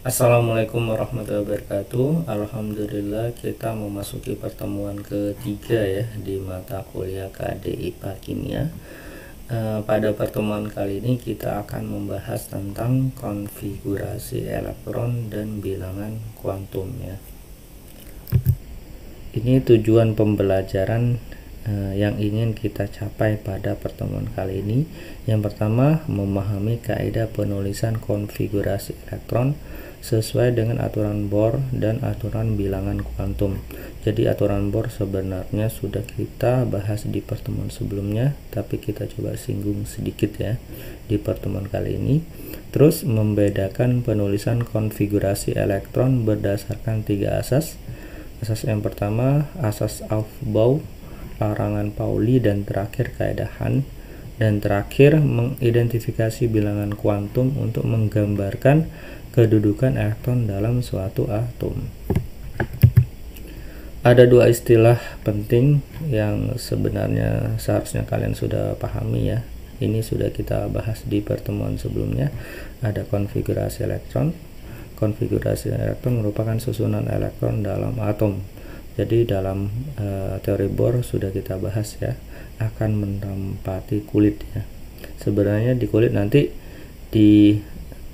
Assalamualaikum warahmatullahi wabarakatuh. Alhamdulillah kita memasuki pertemuan ketiga ya di mata kuliah KD IPA Kimia. Pada pertemuan kali ini kita akan membahas tentang konfigurasi elektron dan bilangan kuantum ya. Ini tujuan pembelajaran yang ingin kita capai pada pertemuan kali ini. Yang pertama, memahami kaidah penulisan konfigurasi elektron sesuai dengan aturan Bohr dan aturan bilangan kuantum. Jadi aturan Bohr sebenarnya sudah kita bahas di pertemuan sebelumnya, tapi kita coba singgung sedikit ya di pertemuan kali ini. Terus membedakan penulisan konfigurasi elektron berdasarkan 3 asas. Asas yang pertama, asas Aufbau, larangan Pauli, dan terakhir kaidah Hahn. Dan terakhir, mengidentifikasi bilangan kuantum untuk menggambarkan kedudukan elektron dalam suatu atom. Ada 2 istilah penting yang sebenarnya seharusnya kalian sudah pahami ya. Ini sudah kita bahas di pertemuan sebelumnya. Ada konfigurasi elektron. Konfigurasi elektron merupakan susunan elektron dalam atom. Jadi dalam teori Bohr sudah kita bahas ya, akan menempati kulit ya. Sebenarnya di kulit nanti di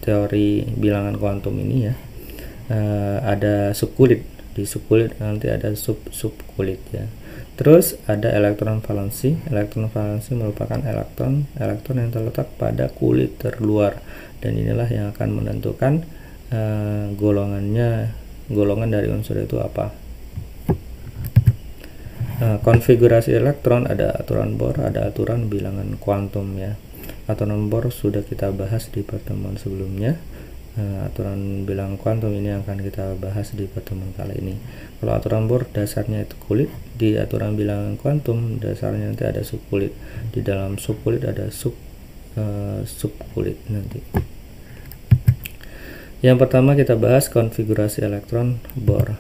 teori bilangan kuantum ini ya, ada subkulit. Di subkulit nanti ada subkulit ya. Terus ada elektron valensi. Elektron valensi merupakan elektron yang terletak pada kulit terluar, dan inilah yang akan menentukan golongan dari unsur itu apa. Konfigurasi elektron ada aturan Bohr, ada aturan bilangan kuantum ya. Aturan Bohr sudah kita bahas di pertemuan sebelumnya. Aturan bilangan kuantum ini akan kita bahas di pertemuan kali ini. Kalau aturan Bohr dasarnya itu kulit, di aturan bilangan kuantum dasarnya nanti ada subkulit. Di dalam subkulit ada subkulit nanti. Yang pertama kita bahas konfigurasi elektron Bohr.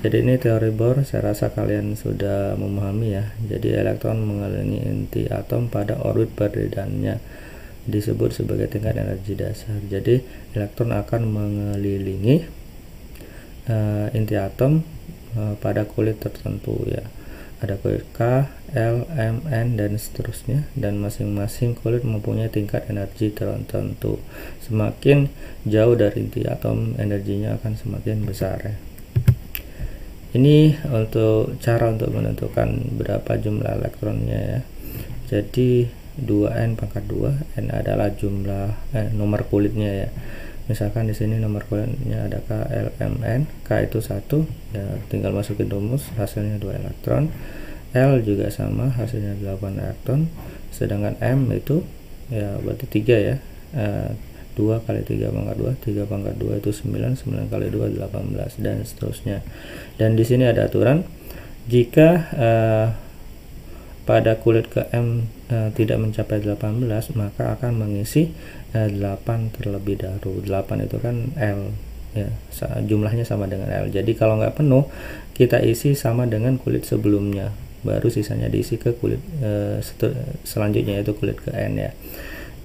Jadi ini teori Bohr, saya rasa kalian sudah memahami ya. Jadi elektron mengelilingi inti atom pada orbit perbedaannya, disebut sebagai tingkat energi dasar. Jadi elektron akan mengelilingi inti atom pada kulit tertentu ya. Ada kulit K, L, M, N, dan seterusnya, dan masing-masing kulit mempunyai tingkat energi tertentu. Semakin jauh dari inti atom, energinya akan semakin besar ya. Ini untuk cara untuk menentukan berapa jumlah elektronnya ya. Jadi 2n pangkat 2, n adalah jumlah nomor kulitnya ya. Misalkan di sini nomor kulitnya ada K, L, M, N. K itu 1 ya, tinggal masukin rumus, hasilnya 2 elektron. L juga sama, hasilnya 8 elektron. Sedangkan M itu ya berarti 3 ya. 2 kali 3 pangkat 2, 3 pangkat 2 itu 9, 9 kali 2 18, dan seterusnya. Dan di sini ada aturan, jika pada kulit ke M tidak mencapai 18, maka akan mengisi 8 terlebih dahulu. 8 itu kan L ya, jumlahnya sama dengan L. Jadi kalau nggak penuh, kita isi sama dengan kulit sebelumnya, baru sisanya diisi ke kulit selanjutnya, yaitu kulit ke N ya.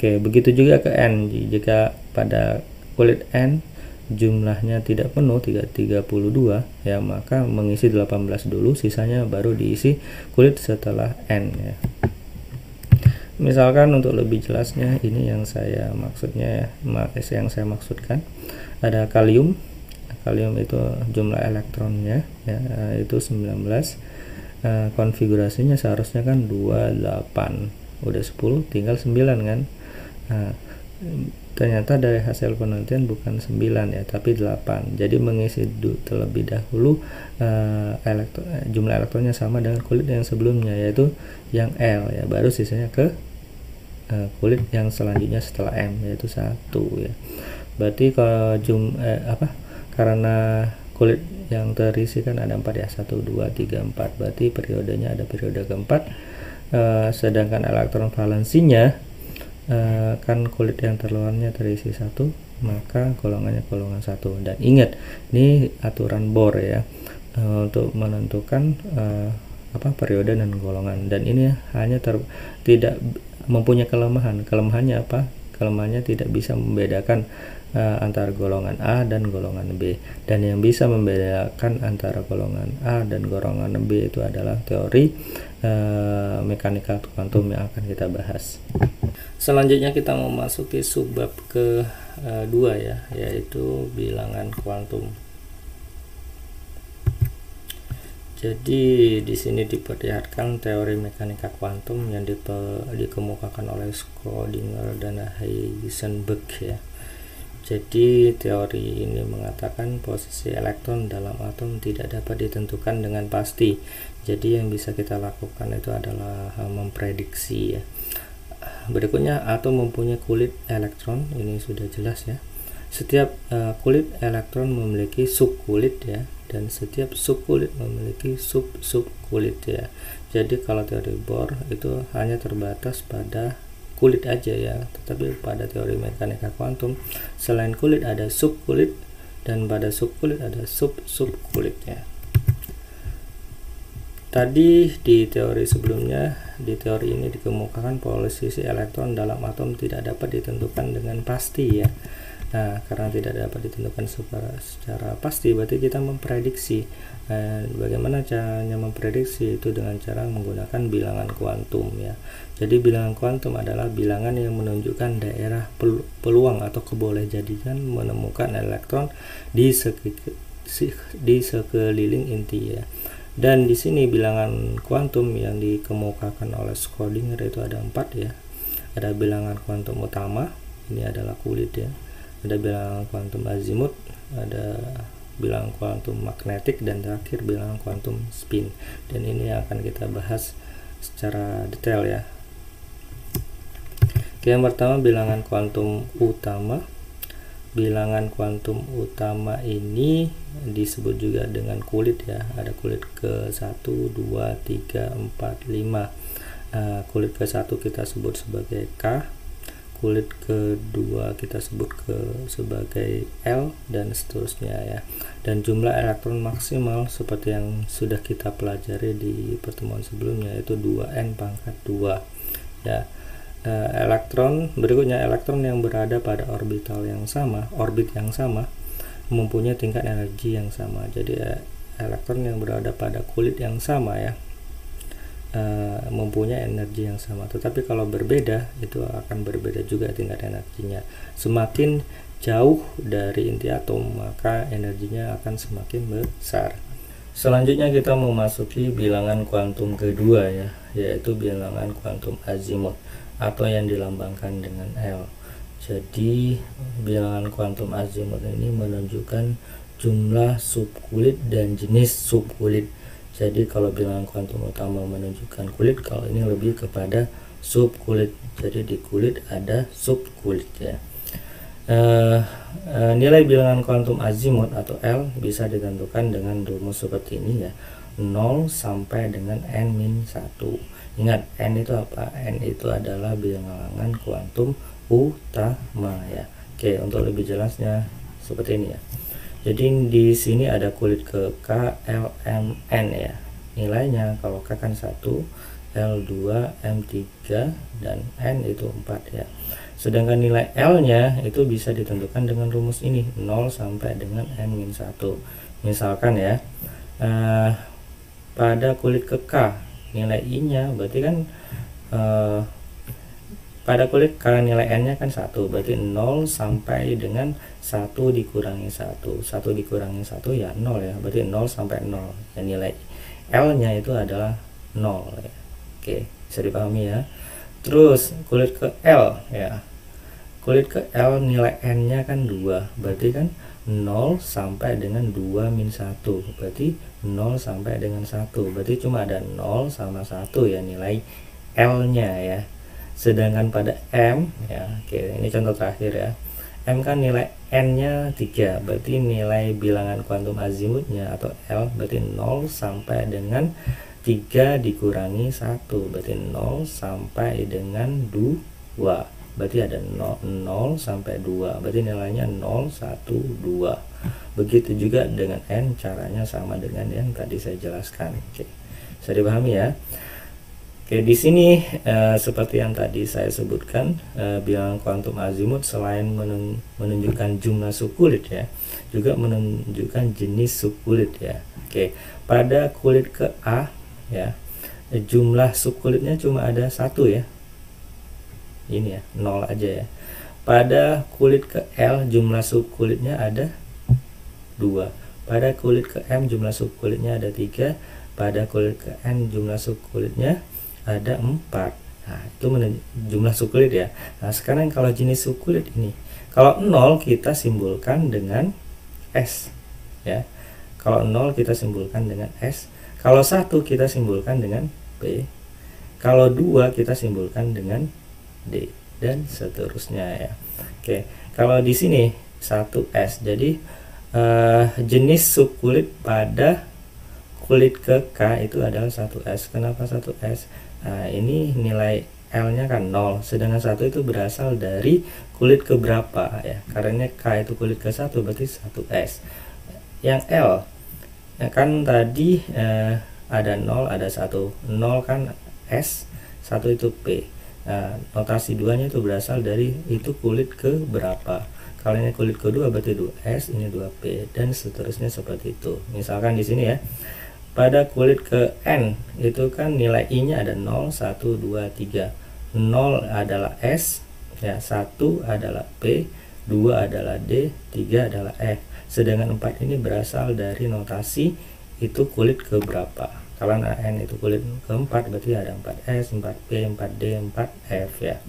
Oke, begitu juga ke N. Jika pada kulit N jumlahnya tidak penuh 32 ya, maka mengisi 18 dulu, sisanya baru diisi kulit setelah N ya. Misalkan untuk lebih jelasnya, ini yang saya maksudnya ya, yang saya maksudkan ada kalium. Kalium itu jumlah elektronnya ya, itu 19. Konfigurasinya seharusnya kan 28, udah 10 tinggal 9 kan. Nah, ternyata dari hasil penelitian bukan 9 ya, tapi 8. Jadi mengisi terlebih dahulu jumlah elektronnya sama dengan kulit yang sebelumnya, yaitu yang L ya, baru sisanya ke kulit yang selanjutnya setelah M, yaitu 1 ya. Berarti kalau karena kulit yang terisi kan ada 4 ya, 1, 2, 3, 4. Berarti periodenya ada periode keempat. Sedangkan elektron valensinya kan kulit yang terluarnya terisi 1, maka golongannya golongan 1. Dan ingat, ini aturan Bohr ya, untuk menentukan periode dan golongan. Dan ini hanya tidak mempunyai kelemahan. Kelemahannya apa? Kelemahannya tidak bisa membedakan antara golongan A dan golongan B, dan yang bisa membedakan antara golongan A dan golongan B itu adalah teori mekanika kuantum yang akan kita bahas. Selanjutnya kita memasuki subbab kedua ya, yaitu bilangan kuantum. Jadi di sini diperlihatkan teori mekanika kuantum yang dikemukakan oleh Schrödinger dan Heisenberg ya. Jadi teori ini mengatakan posisi elektron dalam atom tidak dapat ditentukan dengan pasti. Jadi yang bisa kita lakukan itu adalah memprediksi ya. Berikutnya, atom mempunyai kulit elektron, ini sudah jelas ya. Setiap kulit elektron memiliki subkulit ya, dan setiap subkulit memiliki sub-subkulit ya. Jadi kalau teori Bohr itu hanya terbatas pada kulit aja ya, tetapi pada teori mekanika kuantum selain kulit ada subkulit, dan pada subkulit ada sub-subkulit ya. Tadi di teori sebelumnya, di teori ini dikemukakan posisi elektron dalam atom tidak dapat ditentukan dengan pasti ya. Nah, karena tidak dapat ditentukan secara pasti, berarti kita memprediksi. Bagaimana caranya memprediksi? Itu dengan cara menggunakan bilangan kuantum ya. Jadi bilangan kuantum adalah bilangan yang menunjukkan daerah peluang atau kebolehjadian menemukan elektron di sekeliling inti ya. Dan di sini bilangan kuantum yang dikemukakan oleh Schrödinger itu ada 4 ya. Ada bilangan kuantum utama, ini adalah kulit ya. Ada bilangan kuantum azimut, ada bilangan kuantum magnetik, dan terakhir bilangan kuantum spin. Dan ini akan kita bahas secara detail ya. Oke, yang pertama bilangan kuantum utama. Bilangan kuantum utama ini disebut juga dengan kulit ya. Ada kulit ke-1, 2, 3, 4, 5. Kulit ke-1 kita sebut sebagai K, kulit kedua kita sebut sebagai L, dan seterusnya ya. Dan jumlah elektron maksimal seperti yang sudah kita pelajari di pertemuan sebelumnya, yaitu 2n pangkat 2 ya. Elektron berikutnya, elektron yang berada pada orbit yang sama mempunyai tingkat energi yang sama. Jadi elektron yang berada pada kulit yang sama ya, mempunyai energi yang sama, tetapi kalau berbeda itu akan berbeda juga tingkat energinya. Semakin jauh dari inti atom, maka energinya akan semakin besar. Selanjutnya kita memasuki bilangan kuantum kedua ya, yaitu bilangan kuantum azimut atau yang dilambangkan dengan L. Jadi bilangan kuantum azimut ini menunjukkan jumlah subkulit dan jenis subkulit. Jadi kalau bilangan kuantum utama menunjukkan kulit, kalau ini lebih kepada subkulit. Jadi di kulit ada subkulit ya. Nilai bilangan kuantum azimut atau L bisa ditentukan dengan rumus seperti ini ya. 0 sampai dengan n-1. Ingat, n itu apa? N itu adalah bilangan kuantum utama ya. Oke, untuk lebih jelasnya seperti ini ya. Jadi di sini ada kulit ke K, L, M, N ya. Nilainya kalau K kan 1, L 2, M 3, dan N itu 4 ya. Sedangkan nilai L-nya itu bisa ditentukan dengan rumus ini, 0 sampai dengan n-1. Misalkan ya, pada kulit ke K, nilai I-nya berarti kan pada kulit K nilai N-nya kan 1, berarti 0 sampai dengan 1 dikurangi 1. 1 dikurangi 1 ya 0 ya, berarti 0 sampai 0. Ya, nilai L-nya itu adalah 0 ya. Oke, bisa dipahami ya. Terus kulit ke L ya. Kulit ke L nilai N-nya kan 2, berarti kan 0 sampai dengan 2 min 1, berarti 0 sampai dengan 1, berarti cuma ada 0 sama 1 ya nilai L-nya ya. Sedangkan pada M ya, oke, ini contoh terakhir ya. M kan nilai N-nya 3, berarti nilai bilangan kuantum azimutnya atau L berarti 0 sampai dengan 3 dikurangi 1, berarti 0 sampai dengan 2. Berarti ada 0 sampai 2, berarti nilainya 0, 1, 2. Begitu juga dengan N, caranya sama dengan yang tadi saya jelaskan. Oke, bisa dipahami ya. Oke, di sini seperti yang tadi saya sebutkan, bilangan kuantum azimut selain menunjukkan jumlah subkulit ya, juga menunjukkan jenis subkulit ya. Oke, pada kulit ke A ya, jumlah subkulitnya cuma ada satu ya, ini ya, 0 aja ya. Pada kulit ke L jumlah subkulitnya ada 2. Pada kulit ke M jumlah subkulitnya ada 3. Pada kulit ke N jumlah subkulitnya ada 4. Nah, itu jumlah subkulit ya. Nah, sekarang kalau jenis subkulit ini, kalau 0 kita simbolkan dengan S ya. Kalau 0 kita simbolkan dengan S. Kalau 1 kita simbolkan dengan P. Kalau 2 kita simbolkan dengan D, dan seterusnya ya. Oke, kalau di sini 1S. Jadi jenis subkulit pada kulit ke K itu adalah 1S. Kenapa 1S? Nah, ini nilai L-nya kan 0, sedangkan 1 itu berasal dari kulit ke berapa ya. Karena K itu kulit ke 1 berarti 1S. Yang L ya kan tadi ada 0, ada 1. 0 kan S, 1 itu P. Nah, notasi 2-nya itu berasal dari itu kulit ke berapa. Kalau ini kulit kedua berarti 2S, ini 2P, dan seterusnya seperti itu. Misalkan di sini ya, pada kulit ke N itu kan nilai I-nya ada 0, 1, 2, 3. 0 adalah S ya, 1 adalah P, 2 adalah D, 3 adalah F. Sedangkan 4 ini berasal dari notasi itu kulit ke berapa. Kalau N itu kulit keempat berarti ada 4S, 4P, 4D, 4F ya.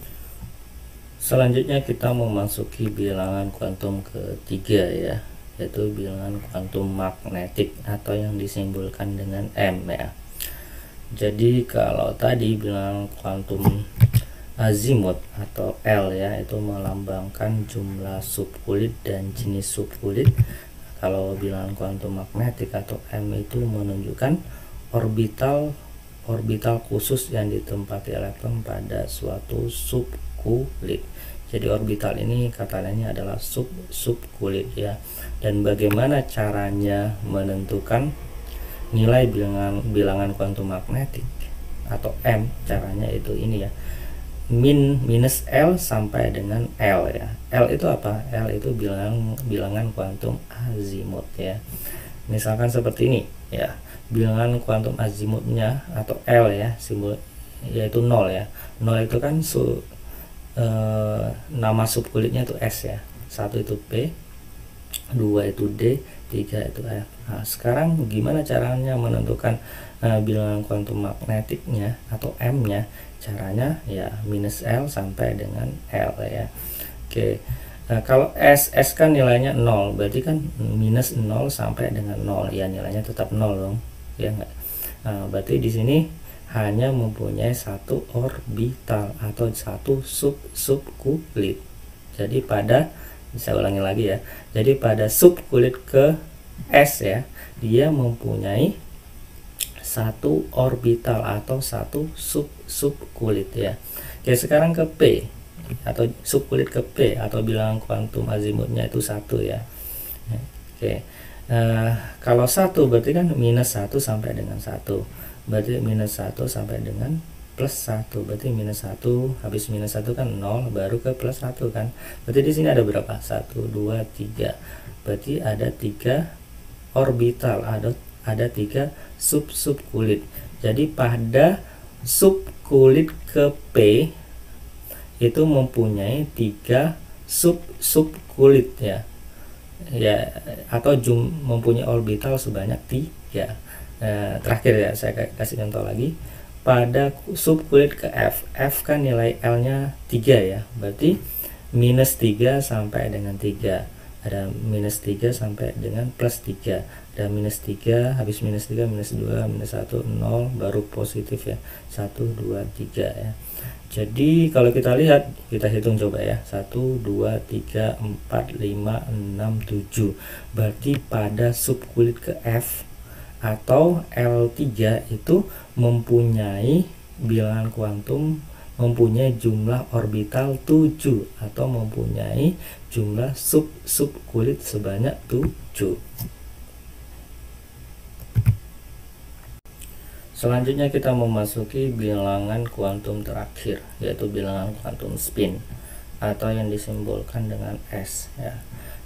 Selanjutnya kita memasuki bilangan kuantum ketiga ya, yaitu bilangan kuantum magnetik atau yang disimbolkan dengan M ya. Jadi kalau tadi bilangan kuantum azimut atau L ya, itu melambangkan jumlah subkulit dan jenis subkulit. Kalau bilangan kuantum magnetik atau M itu menunjukkan orbital khusus yang ditempati elektron pada suatu subkulit. Jadi orbital ini kata lainnya adalah subkulit ya. Dan bagaimana caranya menentukan nilai bilangan kuantum magnetik atau M? Caranya itu ini ya, minus L sampai dengan L ya. L itu apa? L itu bilangan kuantum azimut ya. Misalkan seperti ini ya, bilangan kuantum azimutnya atau L ya, simbol yaitu 0 ya. 0 itu kan nama subkulitnya itu S ya. 1 itu P, 2 itu D, 3 itu F. Nah, sekarang gimana caranya menentukan bilangan kuantum magnetiknya atau M-nya? Caranya ya minus L sampai dengan L ya. Oke. Kalau S kan nilainya 0, berarti kan minus 0 sampai dengan 0 ya, nilainya tetap 0 dong ya enggak. Berarti di sini hanya mempunyai satu orbital atau satu subkulit. Jadi saya ulangi lagi ya. Jadi pada subkulit ke S ya, dia mempunyai satu orbital atau satu subkulit ya. Oke, sekarang ke P atau subkulit ke P atau bilangan kuantum azimutnya itu 1 ya. Oke. Kalau 1 berarti kan minus 1 sampai dengan 1. Berarti minus 1 sampai dengan plus 1. Berarti minus 1 habis minus 1 kan 0, baru ke plus 1 kan. Berarti di sini ada berapa? 1, 2, 3. Berarti ada 3 orbital, ada 3 subkulit. Jadi pada subkulit ke P itu mempunyai 3 subkulit ya. Ya, atau mempunyai orbital sebanyak 3. Terakhir ya, saya kasih contoh lagi. Pada subkulit ke F, F kan nilai L-nya 3 ya. Berarti minus 3 sampai dengan 3. Ada minus 3 sampai dengan plus 3. Ada minus 3, habis minus 3, minus 2, minus 1, 0, baru positif ya. 1, 2, 3 ya. Jadi kalau kita lihat, kita hitung coba ya. 1, 2, 3, 4, 5, 6, 7. Berarti pada subkulit ke F atau L3 itu mempunyai bilangan kuantum, mempunyai jumlah orbital 7 atau mempunyai jumlah subkulit sebanyak 7. Selanjutnya kita memasuki bilangan kuantum terakhir, yaitu bilangan kuantum spin atau yang disimbolkan dengan S ya.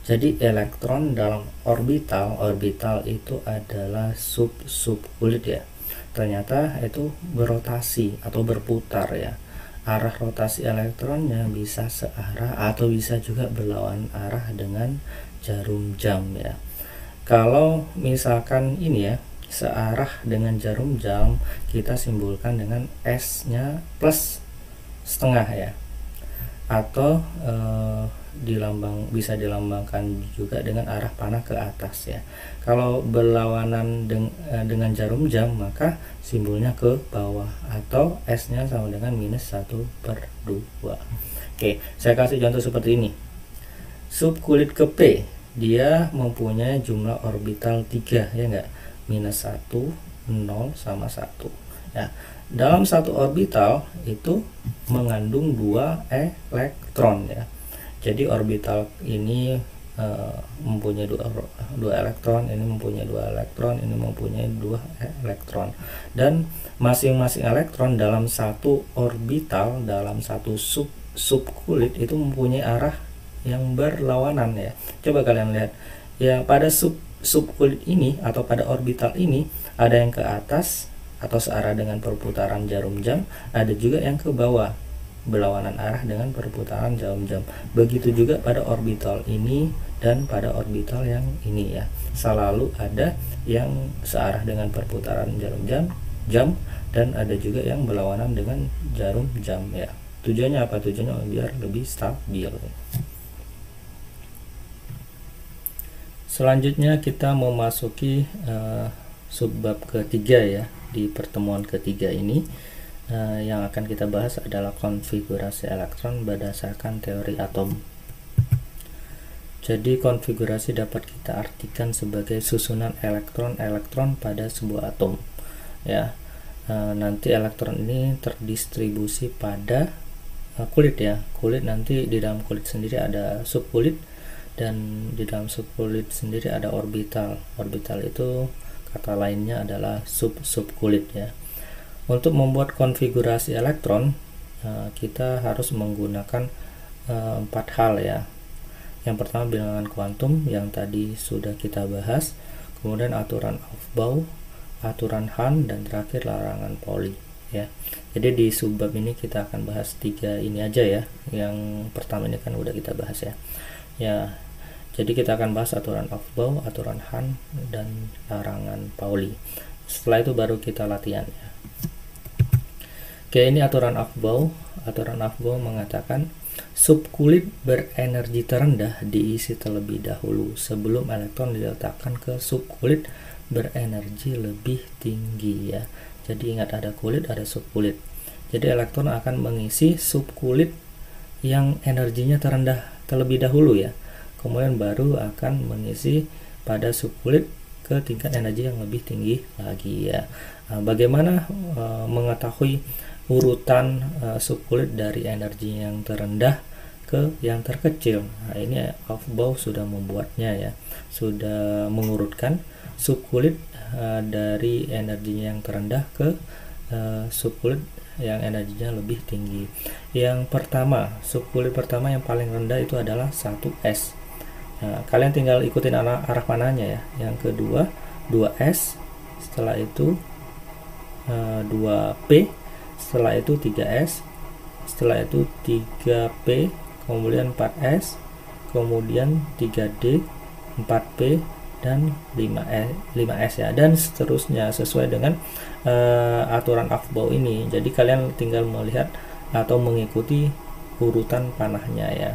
Jadi elektron dalam orbital itu adalah subkulit ya. Ternyata itu berotasi atau berputar ya. Arah rotasi elektronnya bisa searah atau bisa juga berlawan arah dengan jarum jam ya. Kalau misalkan ini ya, searah dengan jarum jam, kita simbolkan dengan S-nya plus setengah ya, atau bisa dilambangkan juga dengan arah panah ke atas ya. Kalau berlawanan dengan jarum jam, maka simbolnya ke bawah atau S-nya sama dengan -1/2. Oke, saya kasih contoh seperti ini. Subkulit ke P, dia mempunyai jumlah orbital 3 ya enggak, -1, 0 sama 1 ya. Dalam satu orbital itu mengandung 2 elektron ya. Jadi orbital ini mempunyai dua elektron, ini mempunyai 2 elektron, ini mempunyai 2 elektron, dan masing-masing elektron dalam satu orbital, dalam satu subkulit itu mempunyai arah yang berlawanan ya. Coba kalian lihat ya, pada subkulit ini atau pada orbital ini ada yang ke atas atau searah dengan perputaran jarum jam, ada juga yang ke bawah berlawanan arah dengan perputaran jarum jam. Begitu juga pada orbital ini dan pada orbital yang ini ya, selalu ada yang searah dengan perputaran jarum jam dan ada juga yang berlawanan dengan jarum jam ya. Tujuannya apa? Tujuannya biar lebih stabil. Selanjutnya kita memasuki subbab ketiga ya. Di pertemuan ketiga ini yang akan kita bahas adalah konfigurasi elektron berdasarkan teori atom. Jadi konfigurasi dapat kita artikan sebagai susunan elektron-elektron pada sebuah atom ya. Nanti elektron ini terdistribusi pada kulit ya. Kulit nanti di dalam kulit sendiri ada subkulit, dan di dalam subkulit sendiri ada orbital. Orbital itu kata lainnya adalah subkulit ya. Untuk membuat konfigurasi elektron kita harus menggunakan 4 hal ya. Yang pertama bilangan kuantum yang tadi sudah kita bahas, kemudian aturan Aufbau, aturan Hahn, dan terakhir larangan Pauli ya. Jadi di subbab ini kita akan bahas 3 ini aja ya. Yang pertama ini kan udah kita bahas ya. Ya, jadi kita akan bahas aturan Aufbau, aturan Hahn, dan larangan Pauli. Setelah itu baru kita latihan ya. Oke, ini aturan Aufbau. Aturan Aufbau mengatakan subkulit berenergi terendah diisi terlebih dahulu sebelum elektron diletakkan ke subkulit berenergi lebih tinggi ya. Jadi ingat, ada kulit, ada subkulit. Jadi elektron akan mengisi subkulit yang energinya terendah terlebih dahulu ya. Kemudian baru akan mengisi pada subkulit ke tingkat energi yang lebih tinggi lagi ya. Bagaimana mengetahui urutan subkulit dari energi yang terendah ke yang terkecil? Nah, ini Aufbau sudah membuatnya ya, sudah mengurutkan subkulit dari energinya yang terendah ke subkulit yang energinya lebih tinggi. Yang pertama, subkulit pertama yang paling rendah itu adalah 1S. Nah, kalian tinggal ikutin arah panahnya ya. Yang kedua 2S, setelah itu 2P, setelah itu 3S, setelah itu 3P, kemudian 4S, kemudian 3D, 4P, dan 5S ya, dan seterusnya sesuai dengan aturan Aufbau ini. Jadi kalian tinggal melihat atau mengikuti urutan panahnya ya.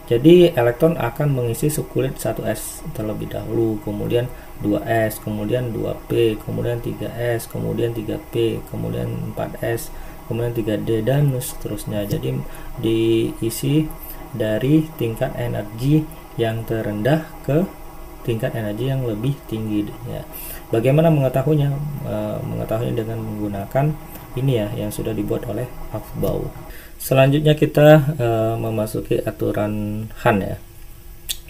Jadi elektron akan mengisi subkulit 1S terlebih dahulu, kemudian 2S, kemudian 2P, kemudian 3S, kemudian 3P, kemudian 4S, kemudian 3D, dan seterusnya. Jadi diisi dari tingkat energi yang terendah ke tingkat energi yang lebih tinggi ya. Bagaimana mengetahuinya? Mengetahuinya dengan menggunakan ini ya, yang sudah dibuat oleh Aufbau. Selanjutnya kita memasuki aturan Hahn ya.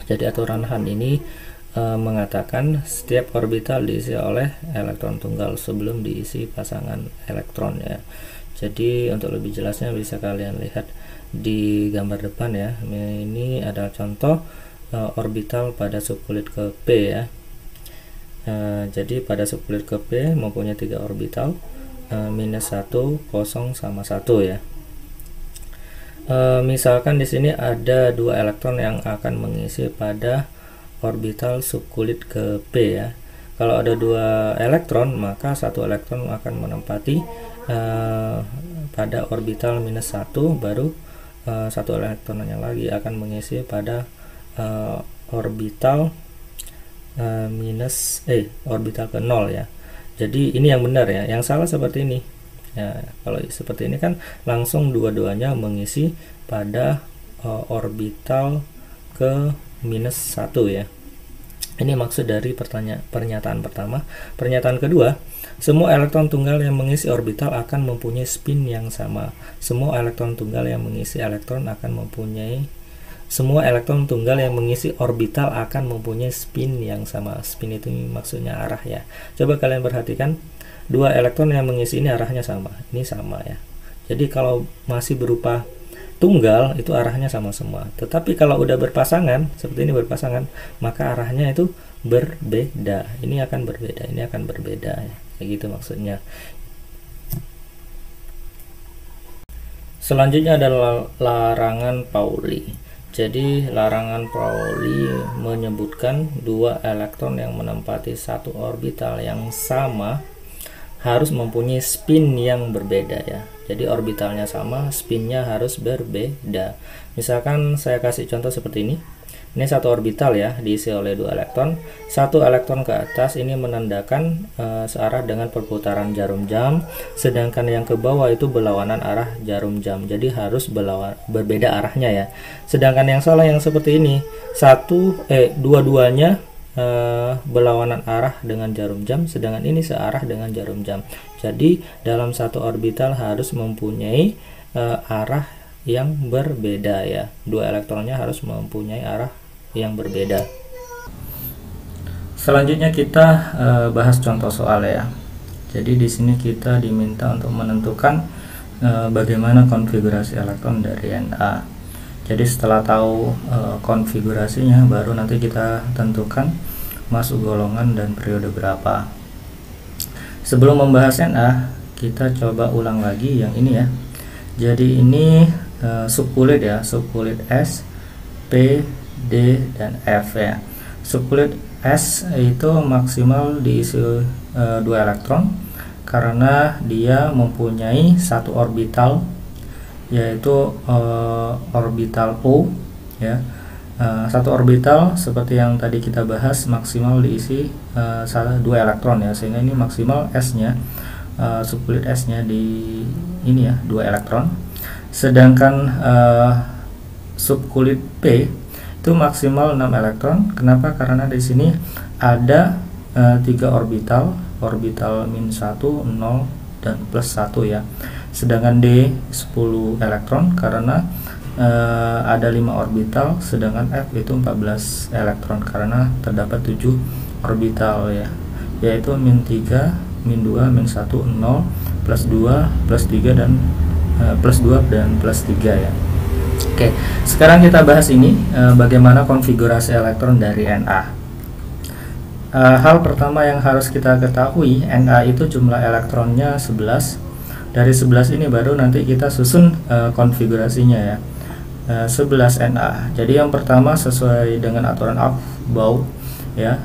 Jadi aturan Hahn ini mengatakan setiap orbital diisi oleh elektron tunggal sebelum diisi pasangan elektron ya. Jadi untuk lebih jelasnya bisa kalian lihat di gambar depan ya. Ini adalah contoh orbital pada subkulit ke P ya. Jadi pada subkulit ke P mempunyai 3 orbital, minus 1, 0 sama 1 ya. Misalkan di sini ada 2 elektron yang akan mengisi pada orbital subkulit ke P ya. Kalau ada 2 elektron, maka 1 elektron akan menempati pada orbital minus 1, baru 1 elektronnya lagi akan mengisi pada orbital orbital ke 0 ya. Jadi ini yang benar ya. Yang salah seperti ini ya. Kalau seperti ini kan langsung dua-duanya mengisi pada orbital ke minus 1 ya. Ini maksud dari pernyataan pertama. Pernyataan kedua, semua elektron tunggal yang mengisi orbital akan mempunyai spin yang sama. Semua elektron tunggal yang mengisi orbital akan mempunyai spin yang sama. Spin itu maksudnya arah ya. Coba kalian perhatikan, 2 elektron yang mengisi ini arahnya sama. Ini sama ya. Jadi kalau masih berupa tunggal itu arahnya sama semua. Tetapi kalau udah berpasangan, seperti ini berpasangan, maka arahnya itu berbeda. Ini akan berbeda, ini akan berbeda ya. Kayak gitu maksudnya. Selanjutnya adalah larangan Pauli. Jadi larangan Pauli menyebutkan 2 elektron yang menempati satu orbital yang sama harus mempunyai spin yang berbeda ya. Jadi orbitalnya sama, spinnya harus berbeda. Misalkan saya kasih contoh seperti ini. Ini satu orbital ya, diisi oleh 2 elektron. 1 elektron ke atas ini menandakan searah dengan perputaran jarum jam, sedangkan yang ke bawah itu berlawanan arah jarum jam. Jadi harus berbeda arahnya ya. Sedangkan yang salah yang seperti ini, dua-duanya berlawanan arah dengan jarum jam, sedangkan ini searah dengan jarum jam. Jadi dalam satu orbital harus mempunyai arah yang berbeda ya. 2 elektronnya harus mempunyai arah yang berbeda. Selanjutnya kita bahas contoh soal ya. Jadi di sini kita diminta untuk menentukan bagaimana konfigurasi elektron dari Na. Jadi setelah tahu konfigurasinya, baru nanti kita tentukan masuk golongan dan periode berapa. Sebelum membahas Na, kita coba ulang lagi yang ini ya. Jadi ini subkulit ya, subkulit S, P, D, dan F ya. Subkulit S itu maksimal diisi 2 elektron karena dia mempunyai satu orbital, yaitu orbital O ya. Satu orbital seperti yang tadi kita bahas maksimal diisi 2 elektron ya, sehingga ini maksimal S-nya, subkulit S-nya di ini ya, 2 elektron. Sedangkan subkulit P itu maksimal 6 elektron. Kenapa? Karena di sini ada 3 orbital, orbital min 1, 0, dan plus 1 ya. Sedangkan D 10 elektron karena ada 5 orbital, sedangkan F itu 14 elektron karena terdapat 7 orbital ya, yaitu min 3, min 2, min 1, 0, plus 2, plus 3, dan plus 2 dan plus 3 ya. Oke, sekarang kita bahas ini bagaimana konfigurasi elektron dari Na. Hal pertama yang harus kita ketahui, Na itu jumlah elektronnya 11. Dari 11 ini baru nanti kita susun konfigurasinya ya. 11 Na. Jadi yang pertama sesuai dengan aturan Aufbau ya,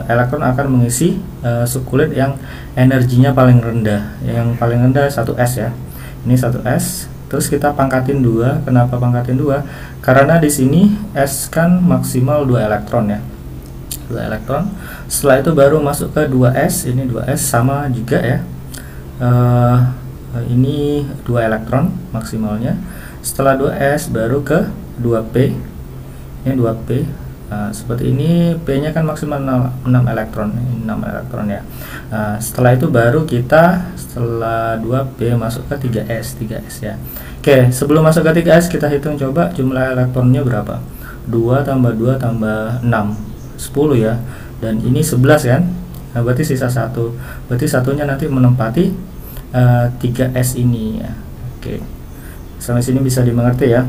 elektron akan mengisi subkulit yang energinya paling rendah. Yang paling rendah 1s ya. Ini 1s. Terus kita pangkatin 2. Kenapa pangkatin 2? Karena di sini S kan maksimal 2 elektron ya. 2 elektron. Setelah itu baru masuk ke 2s. Ini 2s sama juga ya. Ini 2 elektron maksimalnya. Setelah 2s baru ke 2p. Ini 2p. Seperti ini, P nya kan maksimal 6 elektron. 6 elektron ya. Setelah itu baru kita setelah 2p masuk ke 3s ya. Oke, sebelum masuk ke 3s kita hitung coba jumlah elektronnya berapa. 2 tambah 2 tambah 6. 10 ya, dan ini 11 kan. Nah, berarti sisa 1. Berarti satunya nanti menempati 3s ini ya. Oke. Sampai sini bisa dimengerti ya.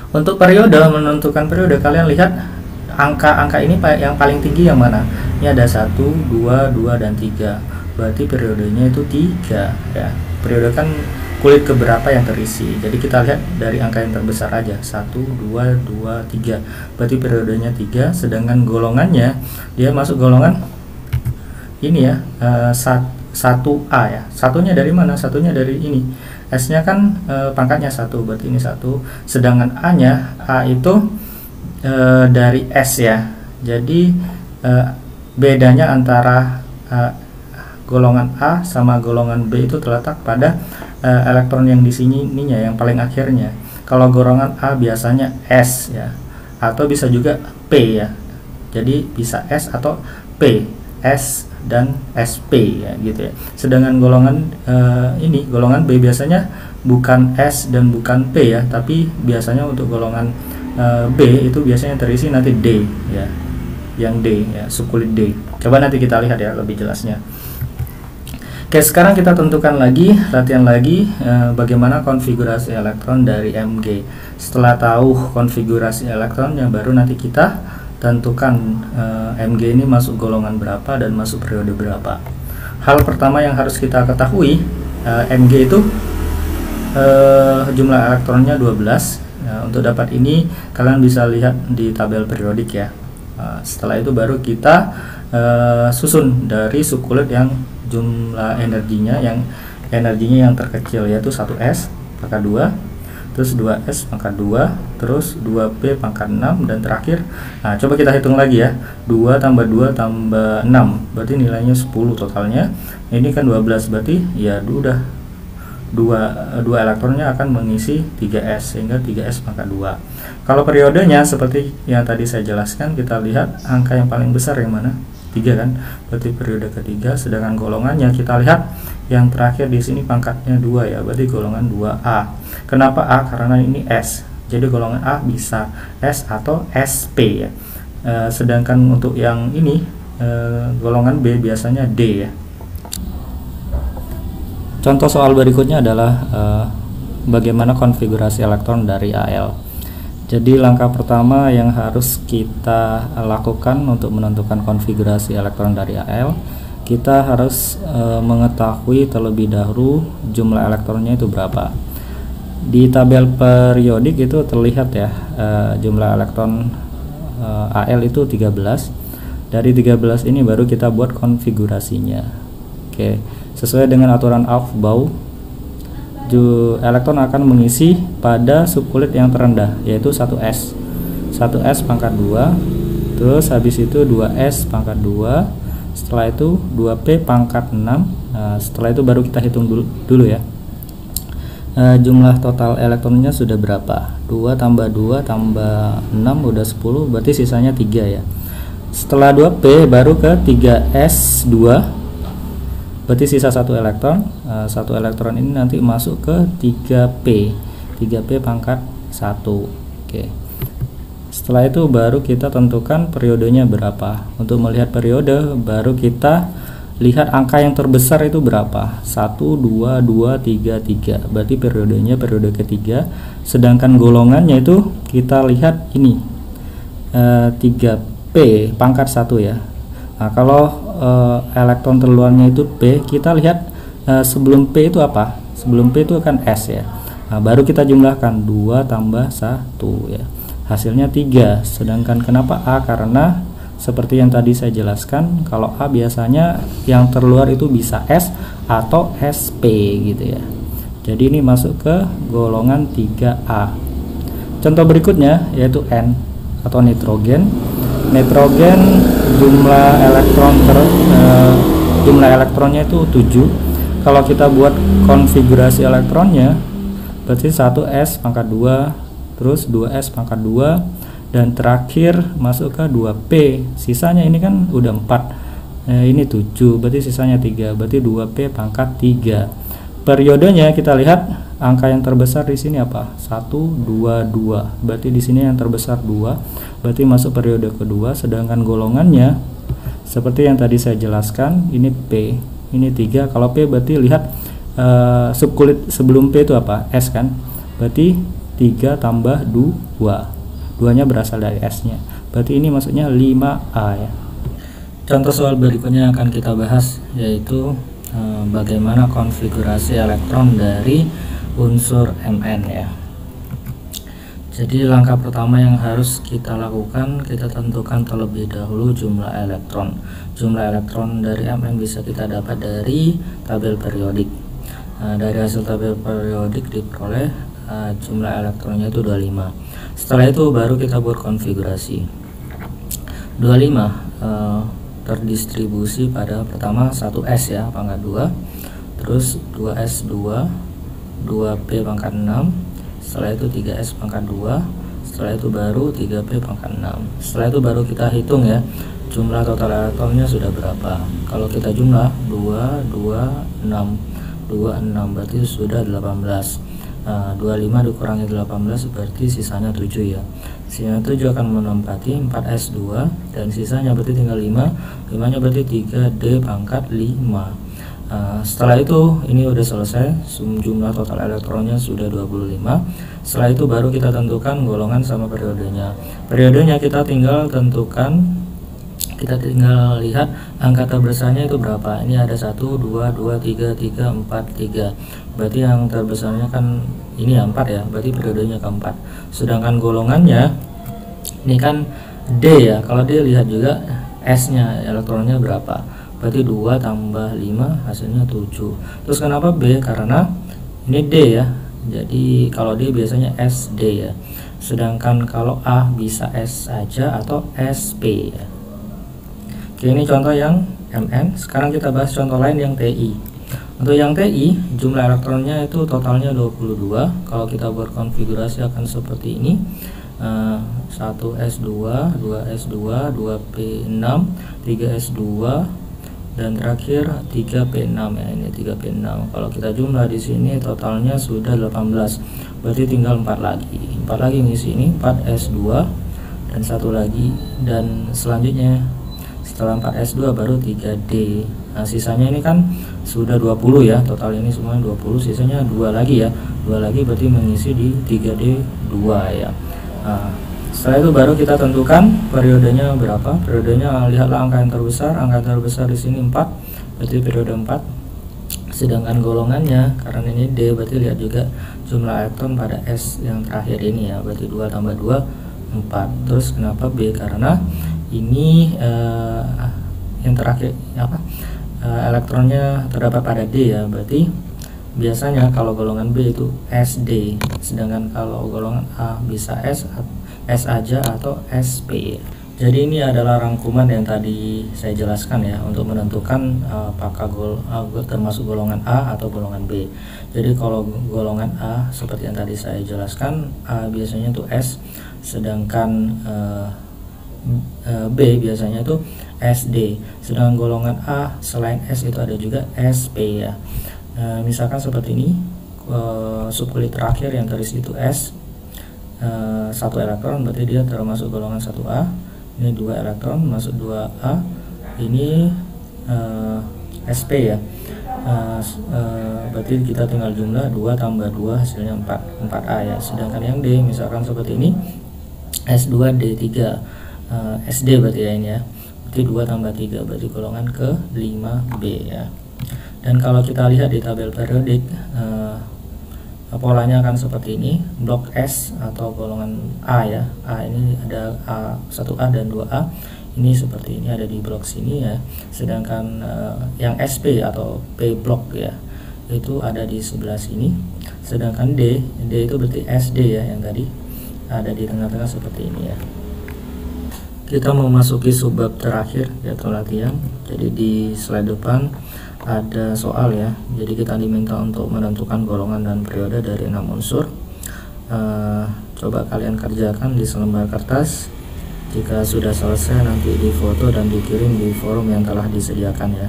Untuk periode, menentukan periode, kalian lihat angka-angka ini yang paling tinggi yang mana? Ini ada 1, 2, 2 dan 3. Berarti periodenya itu 3 ya. Periode kan kulit keberapa yang terisi. Jadi kita lihat dari angka yang terbesar aja, 1, 2, 2, 3. Berarti periodenya 3, sedangkan golongannya dia masuk golongan ini ya, 1A ya. Satunya dari mana? Satunya dari ini. S-nya kan pangkatnya 1, berarti ini 1. Sedangkan A-nya, A itu dari S ya. Jadi bedanya antara golongan A sama golongan B itu terletak pada elektron yang di sininya, yang paling akhirnya. Kalau golongan A biasanya S ya, atau bisa juga P ya. Jadi bisa S atau P, S dan SP ya gitu ya. Sedangkan golongan ini, golongan B biasanya bukan S dan bukan P ya, tapi biasanya untuk golongan B itu biasanya terisi nanti D ya, yang D ya, subkulit D. Coba nanti kita lihat ya lebih jelasnya. Oke, sekarang kita tentukan lagi, latihan lagi bagaimana konfigurasi elektron dari Mg. Setelah tahu konfigurasi elektronnya, baru nanti kita tentukan Mg ini masuk golongan berapa dan masuk periode berapa. Hal pertama yang harus kita ketahui, Mg itu jumlah elektronnya 12. Untuk dapat ini kalian bisa lihat di tabel periodik ya. Setelah itu baru kita susun dari subkulit yang jumlah energinya yang terkecil, yaitu 1s pangkat 2, terus 2s pangkat 2, terus 2p pangkat 6, dan terakhir coba kita hitung lagi ya, 2 tambah 2 tambah 6 berarti nilainya 10 totalnya. Ini kan 12, berarti ya udah dua elektronnya akan mengisi 3s, sehingga 3s pangkat 2. Kalau periodenya seperti yang tadi saya jelaskan, kita lihat angka yang paling besar yang mana? 3 kan, berarti periode ketiga. Sedangkan golongannya kita lihat yang terakhir di sini pangkatnya 2 ya, berarti golongan 2A. Kenapa A? Karena ini S, jadi golongan A bisa S atau SP ya. Sedangkan untuk yang ini golongan B biasanya D ya. Contoh soal berikutnya adalah bagaimana konfigurasi elektron dari Al. Jadi langkah pertama yang harus kita lakukan untuk menentukan konfigurasi elektron dari Al, kita harus mengetahui terlebih dahulu jumlah elektronnya itu berapa. Di tabel periodik itu terlihat ya, jumlah elektron Al itu 13. Dari 13 ini baru kita buat konfigurasinya. Oke, sesuai dengan aturan Aufbau, elektron akan mengisi pada subkulit yang terendah, yaitu 1s. 1s pangkat 2, terus habis itu 2s pangkat 2, setelah itu 2p pangkat 6. Setelah itu baru kita hitung dulu ya, jumlah total elektronnya sudah berapa. 2 tambah 2 tambah 6 udah 10, berarti sisanya 3 ya. Setelah 2p baru ke 3s2, berarti sisa 1 elektron. 1 elektron ini nanti masuk ke 3p pangkat 1. Oke. Setelah itu baru kita tentukan periodenya berapa. Untuk melihat periode baru kita lihat angka yang terbesar itu berapa. 1, 2, 2, 3, 3. Berarti periodenya periode ketiga. Sedangkan golongannya itu kita lihat ini 3p pangkat 1 ya. Nah, kalau elektron terluarnya itu P, kita lihat sebelum P itu apa? Sebelum P itu kan S ya. Nah, baru kita jumlahkan 2 tambah 1 ya. Hasilnya 3. Sedangkan kenapa A? Karena seperti yang tadi saya jelaskan, kalau A biasanya yang terluar itu bisa S atau SP gitu ya. Jadi ini masuk ke golongan 3A. Contoh berikutnya yaitu N atau nitrogen. Nitrogen jumlah elektronnya itu 7. Kalau kita buat konfigurasi elektronnya, berarti 1s pangkat 2, terus 2s pangkat 2, dan terakhir masuk ke 2p. Sisanya ini kan udah 4, ini 7, berarti sisanya 3, berarti 2p pangkat 3. Periodenya kita lihat angka yang terbesar di sini apa? 1, 2, 2. Berarti di sini yang terbesar 2, berarti masuk periode kedua. Sedangkan golongannya seperti yang tadi saya jelaskan, ini P, ini 3. Kalau P berarti lihat subkulit sebelum P itu apa? S kan? Berarti 3 tambah 2. 2-nya berasal dari S-nya. Berarti ini maksudnya 5A ya. Contoh soal berikutnya yang akan kita bahas yaitu bagaimana konfigurasi elektron dari unsur Mn ya. Jadi langkah pertama yang harus kita lakukan, kita tentukan terlebih dahulu jumlah elektron. Jumlah elektron dari Mn bisa kita dapat dari tabel periodik. Dari hasil tabel periodik diperoleh jumlah elektronnya itu 25. Setelah itu baru kita buat konfigurasi. 25 terdistribusi pada pertama 1s ya pangkat 2, terus 2s2, 2p pangkat 6, setelah itu 3s pangkat 2, setelah itu baru 3p pangkat 6. Setelah itu baru kita hitung ya jumlah total elektronnya sudah berapa. Kalau kita jumlah 2, 2, 6, 26 berarti sudah 18. 25 dikurangi 18 berarti sisanya 7 ya. Sisanya 7 akan menempati 4s2 dan sisanya berarti tinggal 5. 5 nya berarti 3d pangkat 5. Setelah itu ini udah selesai, jumlah total elektronnya sudah 25. Setelah itu baru kita tentukan golongan sama periodenya. Periodenya kita tinggal tentukan, kita tinggal lihat angka terbesarnya itu berapa. Ini ada 1, 2, 2, 3, 3, 4, 3. Berarti yang terbesarnya kan ini ya 4 ya, berarti periodenya keempat. Sedangkan golongannya ini kan D ya. Kalau D lihat juga S nya elektronnya berapa, berarti 2 tambah 5 hasilnya 7. Terus kenapa B? Karena ini D ya, jadi kalau D biasanya SD ya. Sedangkan kalau A bisa S saja atau SP ya. Oke, ini contoh yang Mn. Sekarang kita bahas contoh lain yang TI. Untuk yang TI, jumlah elektronnya itu totalnya 22. Kalau kita buat konfigurasi akan seperti ini. 1s2, 2s2, 2p6, 3s2, dan terakhir 3p6 ya. Ini 3p6. Kalau kita jumlah di sini totalnya sudah 18. Berarti tinggal 4 lagi. 4 lagi ngisi ini 4s2 dan satu lagi, dan selanjutnya setelah 4s2 baru 3d. Nah, sisanya ini kan sudah 20 ya, total ini semuanya 20, sisanya 2 lagi ya. 2 lagi berarti mengisi di 3d2 ya. Nah, setelah itu baru kita tentukan periodenya berapa. Periodenya lihatlah angka yang terbesar. Angka terbesar di sini 4, berarti periode 4. Sedangkan golongannya karena ini D, berarti lihat juga jumlah elektron pada S yang terakhir ini ya, berarti 2 tambah 2 4. Terus kenapa B? Karena ini yang terakhir apa? Elektronnya terdapat pada D ya, berarti biasanya kalau golongan B itu SD, sedangkan kalau golongan A bisa S aja atau SP. Jadi ini adalah rangkuman yang tadi saya jelaskan ya untuk menentukan apakah termasuk golongan A atau golongan B. Jadi kalau golongan A seperti yang tadi saya jelaskan, A biasanya itu S, sedangkan B biasanya itu SD. Sedangkan golongan A selain S itu ada juga SP ya. Misalkan seperti ini, subkulit terakhir yang terisi itu S, 1 elektron, berarti dia termasuk golongan 1A. Ini 2 elektron masuk 2A, ini SP ya. Berarti kita tinggal jumlah 2 tambah 2 hasilnya 4A ya. Sedangkan yang D misalkan seperti ini, S2 D3, SD berarti ya ini ya, berarti 2 tambah 3 berarti golongan ke 5B ya. Dan kalau kita lihat di tabel periodik, polanya akan seperti ini. Blok S atau golongan A ya, A ini ada A, 1A dan 2A, ini seperti ini ada di blok sini ya. Sedangkan yang SP atau P blok ya, itu ada di sebelah sini. Sedangkan D itu berarti SD ya, yang tadi ada di tengah-tengah seperti ini ya. Kita memasuki subbab terakhir yaitu latihan. Jadi di slide depan ada soal ya. Jadi kita diminta untuk menentukan golongan dan periode dari 6 unsur. Coba kalian kerjakan di selembar kertas. Jika sudah selesai nanti difoto dan dikirim di forum yang telah disediakan ya.